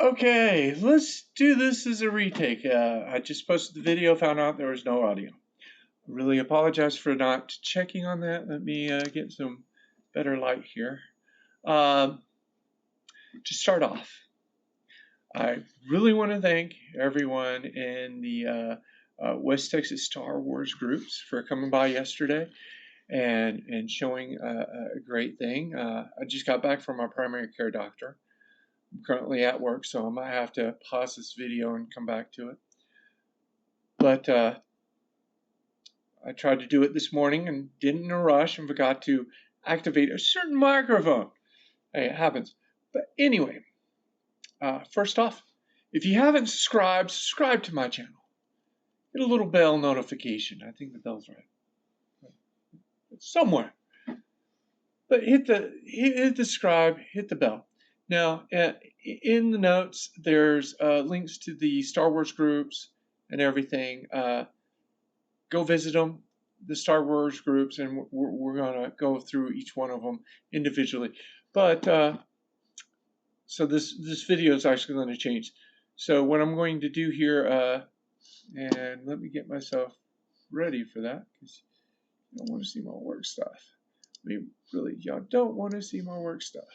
Okay, let's do this as a retake. I just posted the video, found out there was no audio. Really apologize for not checking on that. Let me get some better light here. To start off, I really want to thank everyone in the West Texas Star Wars groups for coming by yesterday and showing a great thing. I just got back from my primary care doctor. I'm currently at work, so I might have to pause this video and come back to it. But I tried to do it this morning and didn't in a rush and forgot to activate a certain microphone. Hey, it happens. But anyway, first off, if you haven't subscribed, subscribe to my channel. Hit a little bell notification. I think the bell's right. It's somewhere. But hit the subscribe, hit the bell. Now, in the notes, there's links to the Star Wars groups and everything. Go visit them, the Star Wars groups, and we're going to go through each one of them individually. But so this video is actually going to change. So what I'm going to do here, and let me get myself ready for that, because you don't want to see my work stuff. I mean, really, y'all don't want to see my work stuff.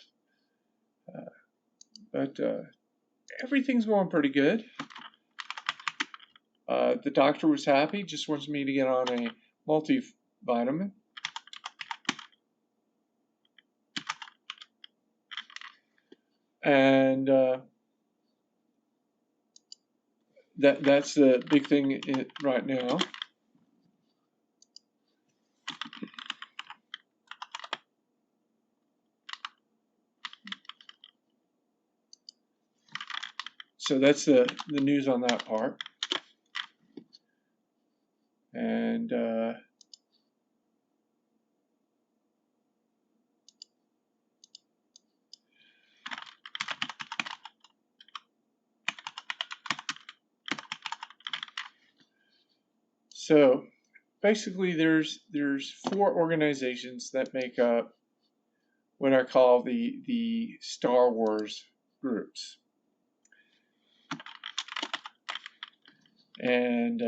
But everything's going pretty good. The doctor was happy, just wants me to get on a multivitamin. And that's the big thing right now. So that's the news on that part. And so basically there's 4 organizations that make up what I call the Star Wars groups. And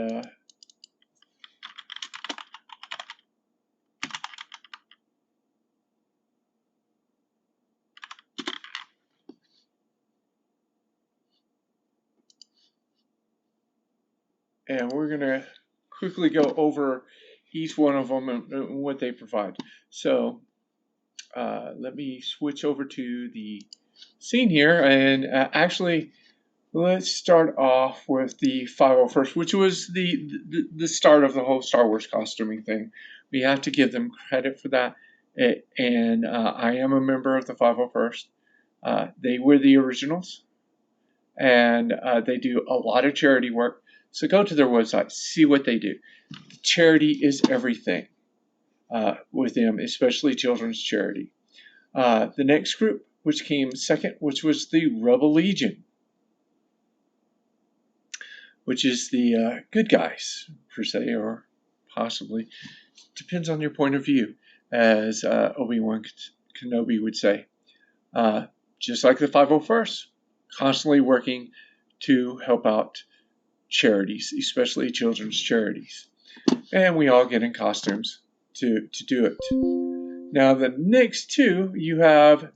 we're going to quickly go over each one of them and what they provide. So let me switch over to the scene here, and actually let's start off with the 501st, which was the start of the whole Star Wars costuming thing. We have to give them credit for that. And I am a member of the 501st. They were the originals, and they do a lot of charity work. So go to their website, see what they do. Charity is everything with them, especially children's charity. The next group, which came second, which was the Rebel Legion, which is the good guys, per se, or possibly. Depends on your point of view, as Obi-Wan Kenobi would say. Just like the 501st, constantly working to help out charities, especially children's charities. And we all get in costumes to do it. Now, the next 2, you have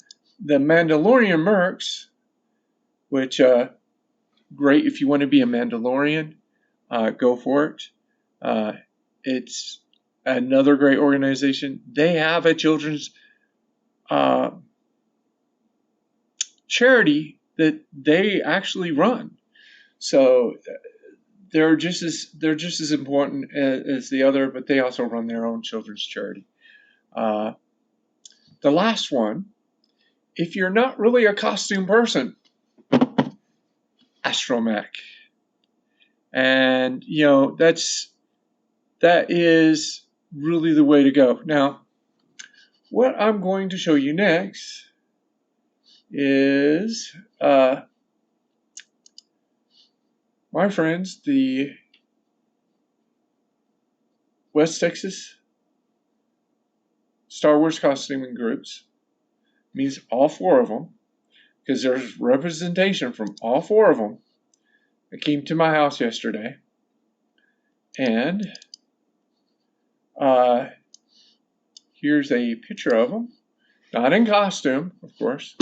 the Mandalorian Mercs, which great if you want to be a Mandalorian, go for it. It's another great organization. They have a children's charity that they actually run. So they're just as important as the other, but they also run their own children's charity. The last one, if you're not really a costume person, Astromech. And that is really the way to go. Now, what I'm going to show you next is my friends, the West Texas Star Wars costuming groups. Means all 4 of them. because there's representation from all 4 of them that came to my house yesterday. And here's a picture of them. Not in costume, of course.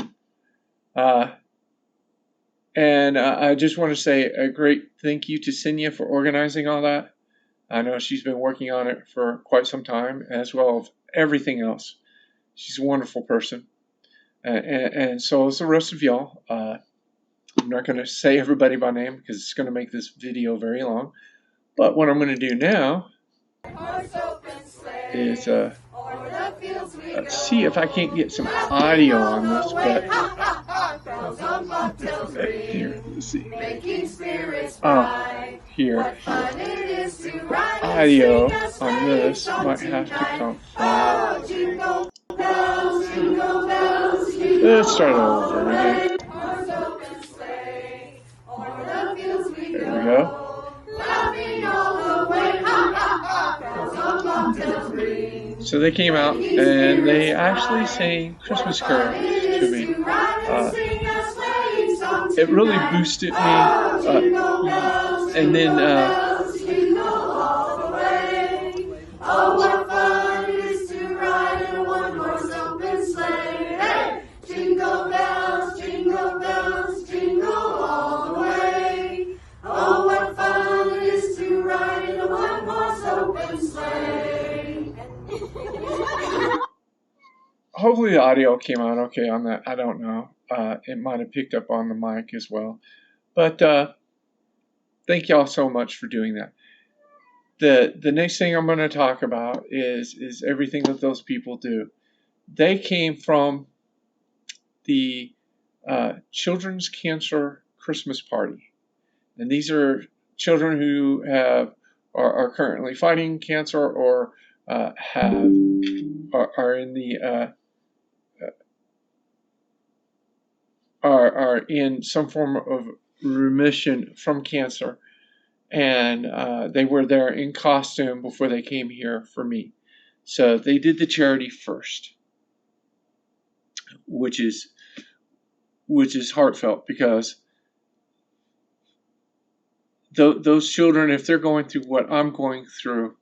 And I just want to say a great thank you to Senya for organizing all that. I know she's been working on it for quite some time, as well as everything else. She's a wonderful person. And so is the rest of y'all. I'm not going to say everybody by name because it's going to make this video very long. But what I'm going to do now is see if I can't get some audio on this. But here, let's see. Here. The audio on this might have to come from. Let's start over again. There we go. So they came out and they actually sang Christmas carols to me. It really boosted me. And then hopefully the audio came out okay on that. I don't know. It might have picked up on the mic as well. But thank y'all so much for doing that. The next thing I'm going to talk about is everything that those people do. They came from the Children's Cancer Christmas Party. And these are children who are currently fighting cancer or are in the are in some form of remission from cancer, and they were there in costume before they came here for me. So they did the charity first, which is heartfelt, because those children, if they're going through what I'm going through,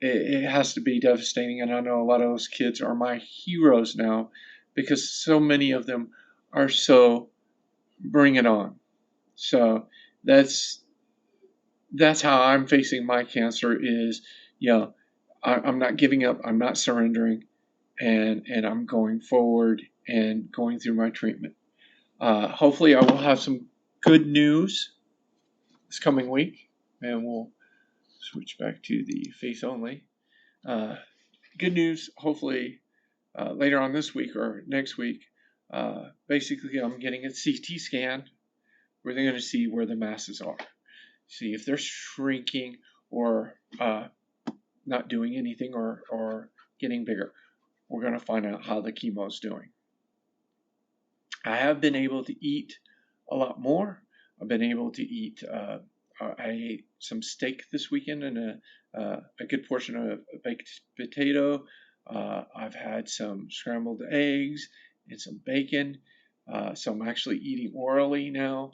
it has to be devastating. And I know a lot of those kids are my heroes now, because so many of them are so bring it on. So that's how I'm facing my cancer is, I'm not giving up. I'm not surrendering, and I'm going forward and going through my treatment. Hopefully I will have some good news this coming week, and we'll switch back to the face only. Good news, hopefully later on this week or next week. Basically, I'm getting a CT scan where they're going to see where the masses are, see if they're shrinking or not doing anything or getting bigger. We're going to find out how the chemo is doing. I have been able to eat a lot more. I've been able to eat. I ate some steak this weekend and a good portion of baked potato. I've had some scrambled eggs and some bacon. So I'm actually eating orally now.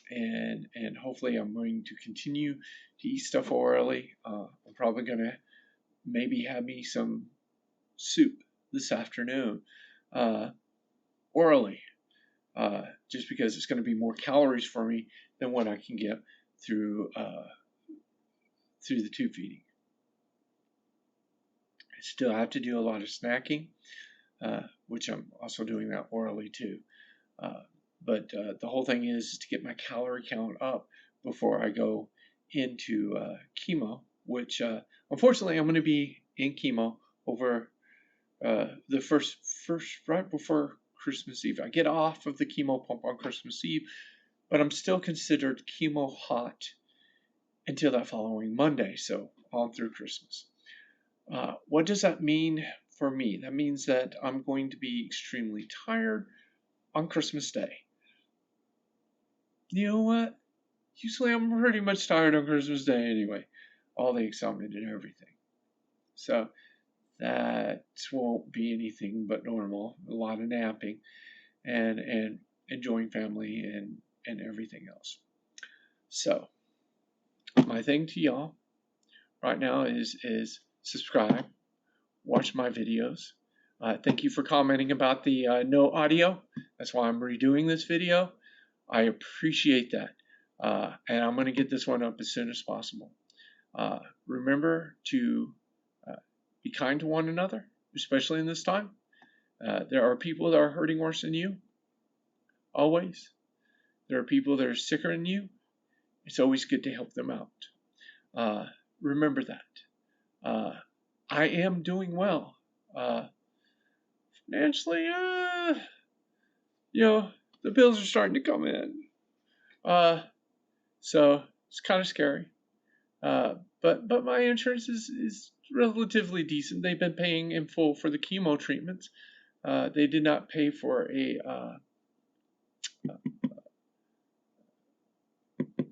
And hopefully I'm going to continue to eat stuff orally. I'm probably going to maybe have me some soup this afternoon orally, just because it's going to be more calories for me than what I can get through the tube feeding. I still have to do a lot of snacking, which I'm also doing that orally too. But the whole thing is to get my calorie count up before I go into chemo, which unfortunately I'm going to be in chemo over the first right before Christmas Eve. I get off of the chemo pump on Christmas Eve, but I'm still considered chemo hot until that following Monday, so on through Christmas. What does that mean for me? That means that I'm going to be extremely tired on Christmas Day. You know what? Usually I'm pretty much tired on Christmas Day anyway. All the excitement and everything. So that won't be anything but normal. A lot of napping. and enjoying family and everything else. So my thing to y'all right now is subscribe, watch my videos. Thank you for commenting about the no audio. That's why I'm redoing this video. I appreciate that. And I'm going to get this one up as soon as possible. Remember to be kind to one another, especially in this time. There are people that are hurting worse than you, always. There are people that are sicker than you. It's always good to help them out. Remember that. I am doing well. Financially, the bills are starting to come in. So it's kind of scary. But my insurance is relatively decent. They've been paying in full for the chemo treatments. They did not pay for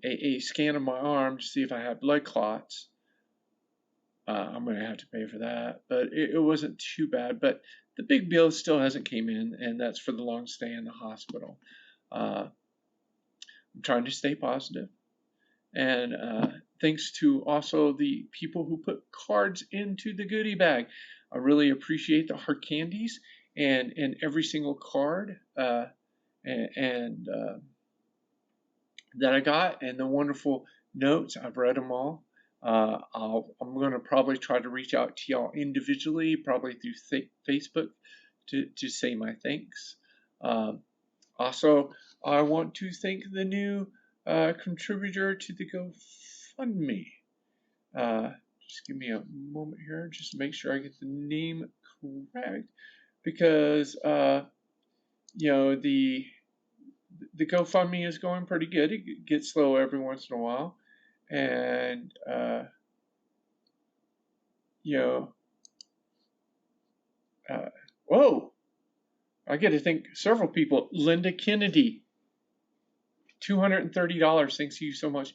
a scan of my arm to see if I had blood clots. I'm going to have to pay for that, but it wasn't too bad. But the big bill still hasn't came in, and that's for the long stay in the hospital. I'm trying to stay positive, and thanks to also the people who put cards into the goodie bag. I really appreciate the hard candies and every single card and that I got, and the wonderful notes. I've read them all. I'm going to probably try to reach out to y'all individually, probably through Facebook, to say my thanks. Also, I want to thank the new contributor to the GoFundMe. Just give me a moment here, just to make sure I get the name correct, because the GoFundMe is going pretty good. It gets slow every once in a while, and whoa! I get to thank several people. Linda Kennedy, $230. Thanks you so much.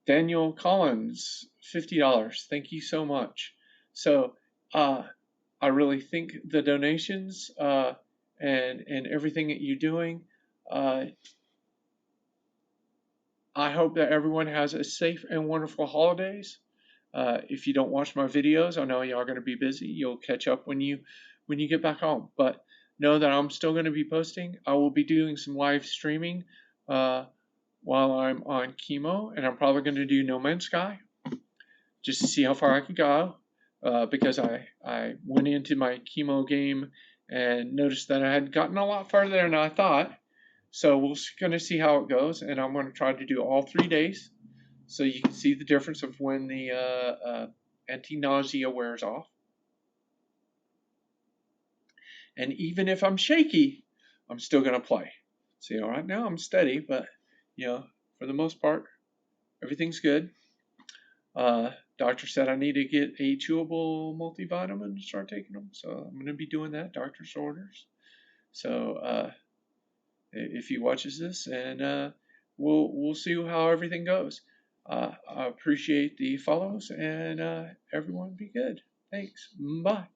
Daniel Collins, $50. Thank you so much. So I really think the donations and everything that you're doing. I hope that everyone has a safe and wonderful holidays. If you don't watch my videos, I know y'all are going to be busy. You'll catch up when you get back home. But know that I'm still going to be posting. I will be doing some live streaming while I'm on chemo, and I'm probably going to do No Man's Sky just to see how far I can go, because I went into my chemo game and noticed that I had gotten a lot farther than I thought. So we're going to see how it goes, and I'm going to try to do all 3 days so you can see the difference of when the anti-nausea wears off. And even if I'm shaky, I'm still going to play. See, all right, now I'm steady, but for the most part, everything's good. Doctor said I need to get a chewable multivitamin and start taking them, so I'm going to be doing that. Doctor's orders. So if he watches this, and we'll see how everything goes. I appreciate the follows, and everyone be good. Thanks. Bye.